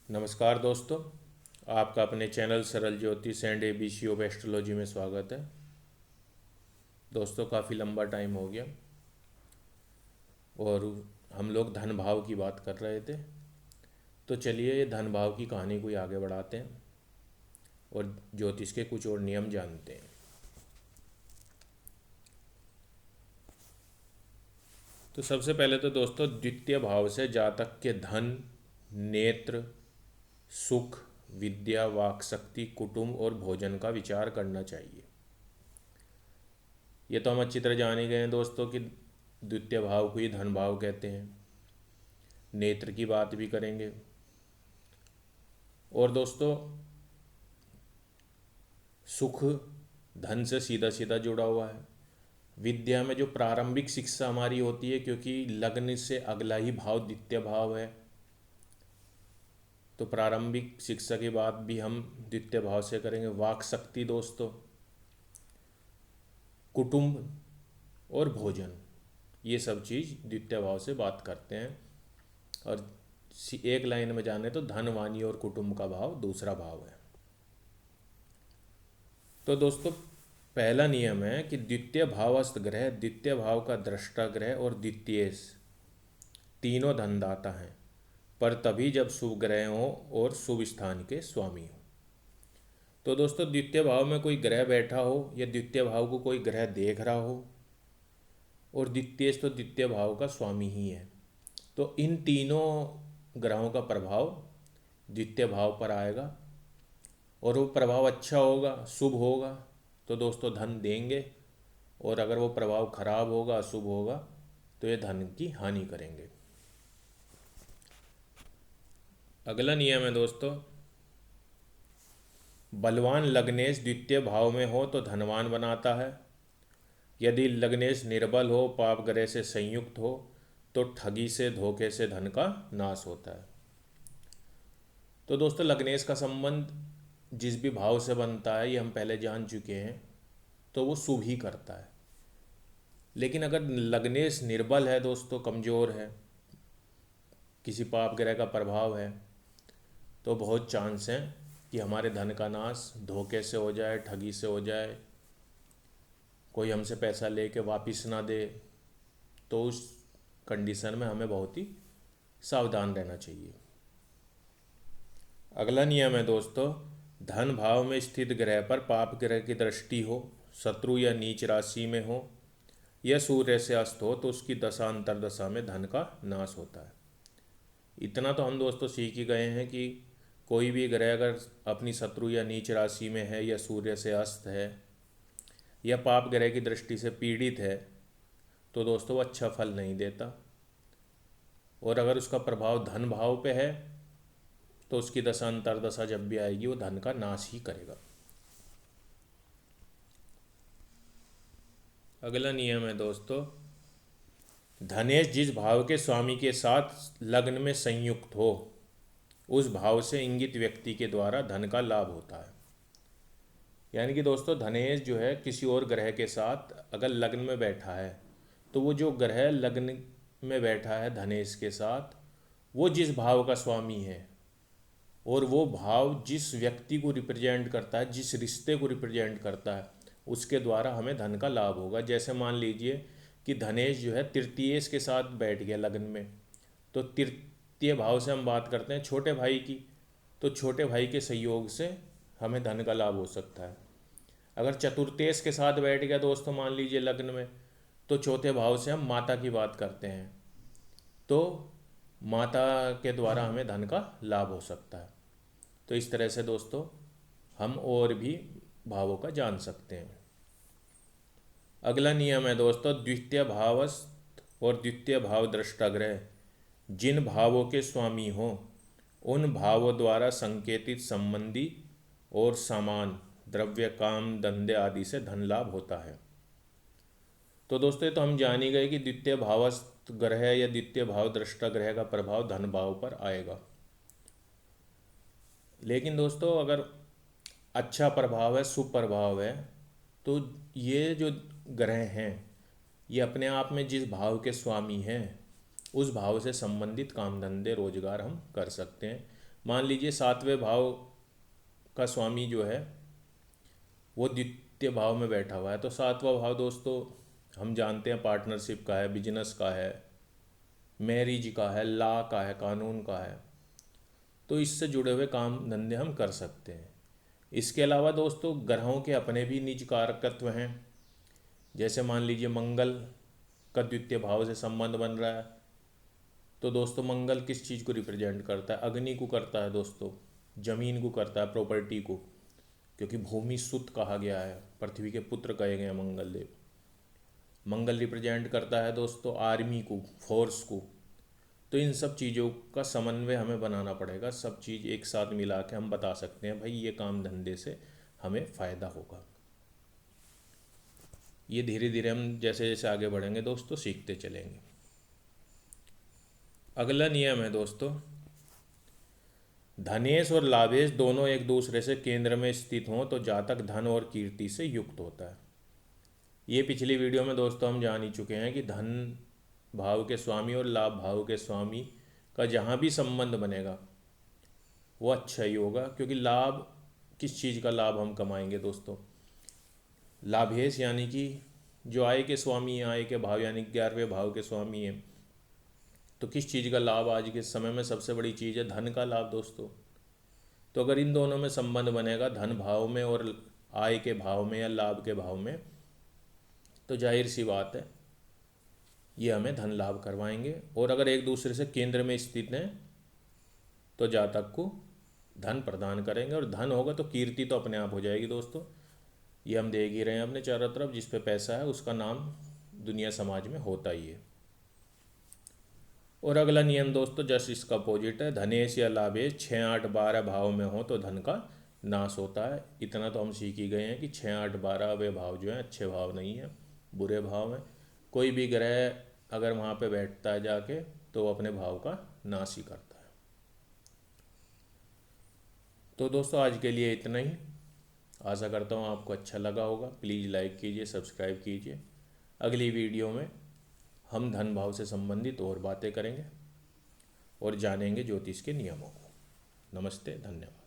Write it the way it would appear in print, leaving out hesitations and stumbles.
नमस्कार दोस्तों, आपका अपने चैनल सरल ज्योतिष एंड एबीसी ऑफ एस्ट्रोलॉजी में स्वागत है। दोस्तों, काफ़ी लंबा टाइम हो गया और हम लोग धन भाव की बात कर रहे थे। तो चलिए ये धन भाव की कहानी को ही आगे बढ़ाते हैं और ज्योतिष के कुछ और नियम जानते हैं। तो सबसे पहले तो दोस्तों, द्वितीय भाव से जातक के धन, नेत्र, सुख, विद्या, वाक शक्ति, कुटुंब और भोजन का विचार करना चाहिए। ये तो हम अच्छी तरह जान ही गए हैं दोस्तों कि द्वितीय भाव को ही धन भाव कहते हैं। नेत्र की बात भी करेंगे। और दोस्तों, सुख धन से सीधा सीधा जुड़ा हुआ है। विद्या में जो प्रारंभिक शिक्षा हमारी होती है, क्योंकि लग्न से अगला ही भाव द्वितीय भाव है, तो प्रारंभिक शिक्षा की बात भी हम द्वितीय भाव से करेंगे। वाक शक्ति दोस्तों, कुटुंब और भोजन, ये सब चीज़ द्वितीय भाव से बात करते हैं। और एक लाइन में जाने तो धन, वाणी और कुटुंब का भाव दूसरा भाव है। तो दोस्तों, पहला नियम है कि द्वितीय भावस्थ ग्रह, द्वितीय भाव का दृष्टा ग्रह और द्वितीयेश तीनों धनदाता हैं, पर तभी जब शुभ ग्रह हो और शुभ स्थान के स्वामी हो। तो दोस्तों, द्वितीय भाव में कोई ग्रह बैठा हो या द्वितीय भाव को कोई ग्रह देख रहा हो, और द्वितीयेश तो द्वितीय भाव का स्वामी ही है, तो इन तीनों ग्रहों का प्रभाव द्वितीय भाव पर आएगा। और वो प्रभाव अच्छा होगा, शुभ होगा, तो दोस्तों धन देंगे, और अगर वो प्रभाव खराब होगा, अशुभ होगा, तो ये धन की हानि करेंगे। अगला नियम है दोस्तों, बलवान लग्नेश द्वितीय भाव में हो तो धनवान बनाता है। यदि लग्नेश निर्बल हो, पाप ग्रह से संयुक्त हो, तो ठगी से, धोखे से धन का नाश होता है। तो दोस्तों, लग्नेश का संबंध जिस भी भाव से बनता है, ये हम पहले जान चुके हैं, तो वो शुभ ही करता है। लेकिन अगर लग्नेश निर्बल है दोस्तों, कमज़ोर है, किसी पाप ग्रह का प्रभाव है, तो बहुत चांस है कि हमारे धन का नाश धोखे से हो जाए, ठगी से हो जाए, कोई हमसे पैसा लेके वापस ना दे। तो उस कंडीशन में हमें बहुत ही सावधान रहना चाहिए। अगला नियम है दोस्तों, धन भाव में स्थित ग्रह पर पाप ग्रह की दृष्टि हो, शत्रु या नीच राशि में हो, या सूर्य से अस्त हो, तो उसकी दशा अंतरदशा में धन का नाश होता है। इतना तो हम दोस्तों सीख ही गए हैं कि कोई भी ग्रह अगर अपनी शत्रु या नीच राशि में है, या सूर्य से अस्त है, या पाप ग्रह की दृष्टि से पीड़ित है, तो दोस्तों वो अच्छा फल नहीं देता। और अगर उसका प्रभाव धन भाव पे है, तो उसकी दशा अंतरदशा जब भी आएगी, वो धन का नाश ही करेगा। अगला नियम है दोस्तों, धनेश जिस भाव के स्वामी के साथ लग्न में संयुक्त हो, उस भाव से इंगित व्यक्ति के द्वारा धन का लाभ होता है। यानी कि दोस्तों, धनेश जो है किसी और ग्रह के साथ अगर लग्न में बैठा है, तो वो जो ग्रह लग्न में बैठा है धनेश के साथ, वो जिस भाव का स्वामी है, और वो भाव जिस व्यक्ति को रिप्रेजेंट करता है, जिस रिश्ते को रिप्रेजेंट करता है, उसके द्वारा हमें धन का लाभ होगा। जैसे मान लीजिए कि धनेश जो है तृतीयेश के साथ बैठ गया लग्न में, तो तृतीय भाव से हम बात करते हैं छोटे भाई की, तो छोटे भाई के सहयोग से हमें धन का लाभ हो सकता है। अगर चतुर्थेश के साथ बैठ गया दोस्तों मान लीजिए लग्न में, तो चौथे भाव से हम माता की बात करते हैं, तो माता के द्वारा हमें धन का लाभ हो सकता है। तो इस तरह से दोस्तों हम और भी भावों का जान सकते हैं। अगला नियम है दोस्तों, द्वितीय भावस्थ और द्वितीय भाव दृष्टा ग्रह जिन भावों के स्वामी हों, उन भावों द्वारा संकेतित संबंधी और सामान, द्रव्य, काम, धंधे आदि से धन लाभ होता है। तो दोस्तों, ये तो हम जान ही गए कि द्वितीय भावस्थ ग्रह या द्वितीय भाव दृष्टा ग्रह का प्रभाव धन भाव पर आएगा। लेकिन दोस्तों, अगर अच्छा प्रभाव है, शुभ प्रभाव है, तो ये जो ग्रह हैं, ये अपने आप में जिस भाव के स्वामी हैं, उस भाव से संबंधित काम धंधे रोजगार हम कर सकते हैं। मान लीजिए सातवें भाव का स्वामी जो है वो द्वितीय भाव में बैठा हुआ है, तो सातवां भाव दोस्तों हम जानते हैं पार्टनरशिप का है, बिजनेस का है, मैरिज का है, लॉ का है, कानून का है। तो इससे जुड़े हुए काम धंधे हम कर सकते हैं। इसके अलावा दोस्तों ग्रहों के अपने भी निज कारकत्व हैं। जैसे मान लीजिए मंगल का द्वितीय भाव से संबंध बन रहा है, तो दोस्तों मंगल किस चीज़ को रिप्रेजेंट करता है? अग्नि को करता है दोस्तों, जमीन को करता है, प्रॉपर्टी को, क्योंकि भूमि सुत कहा गया है, पृथ्वी के पुत्र कहे गए हैं मंगल देव। मंगल रिप्रेजेंट करता है दोस्तों आर्मी को, फोर्स को। तो इन सब चीज़ों का समन्वय हमें बनाना पड़ेगा, सब चीज़ एक साथ मिला के हम बता सकते हैं भाई ये काम धंधे से हमें फ़ायदा होगा। ये धीरे धीरे हम जैसे जैसे आगे बढ़ेंगे दोस्तों सीखते चलेंगे। अगला नियम है दोस्तों, धनेश और लाभेश दोनों एक दूसरे से केंद्र में स्थित हों तो जातक धन और कीर्ति से युक्त होता है। ये पिछली वीडियो में दोस्तों हम जान ही चुके हैं कि धन भाव के स्वामी और लाभ भाव के स्वामी का जहाँ भी संबंध बनेगा वो अच्छा ही होगा, क्योंकि लाभ किस चीज़ का लाभ हम कमाएंगे दोस्तों? लाभेश यानी कि जो आय के स्वामी हैं, आय के भाव यानी 11वें भाव के स्वामी हैं। तो किस चीज़ का लाभ आज के समय में सबसे बड़ी चीज़ है? धन का लाभ दोस्तों। तो अगर इन दोनों में संबंध बनेगा धन भाव में और आय के भाव में या लाभ के भाव में, तो जाहिर सी बात है ये हमें धन लाभ करवाएंगे। और अगर एक दूसरे से केंद्र में स्थित हैं तो जातक को धन प्रदान करेंगे, और धन होगा तो कीर्ति तो अपने आप हो जाएगी दोस्तों। ये हम देख ही रहे हैं अपने चारों तरफ, जिस पे पैसा है उसका नाम दुनिया समाज में होता ही है। और अगला नियम दोस्तों जस्ट इसका अपोजिट है, धनेश या लाभेश 6, 8, 12 भाव में हो तो धन का नाश होता है। इतना तो हम सीख ही गए हैं कि 6, 8, 12 वे भाव जो हैं अच्छे भाव नहीं हैं, बुरे भाव हैं। कोई भी ग्रह अगर वहाँ पे बैठता है जाके तो वो अपने भाव का नाश ही करता है। तो दोस्तों आज के लिए इतना ही। आशा करता हूँ आपको अच्छा लगा होगा। प्लीज़ लाइक कीजिए, सब्सक्राइब कीजिए। अगली वीडियो में हम धन भाव से संबंधित और बातें करेंगे और जानेंगे ज्योतिष के नियमों को। नमस्ते, धन्यवाद।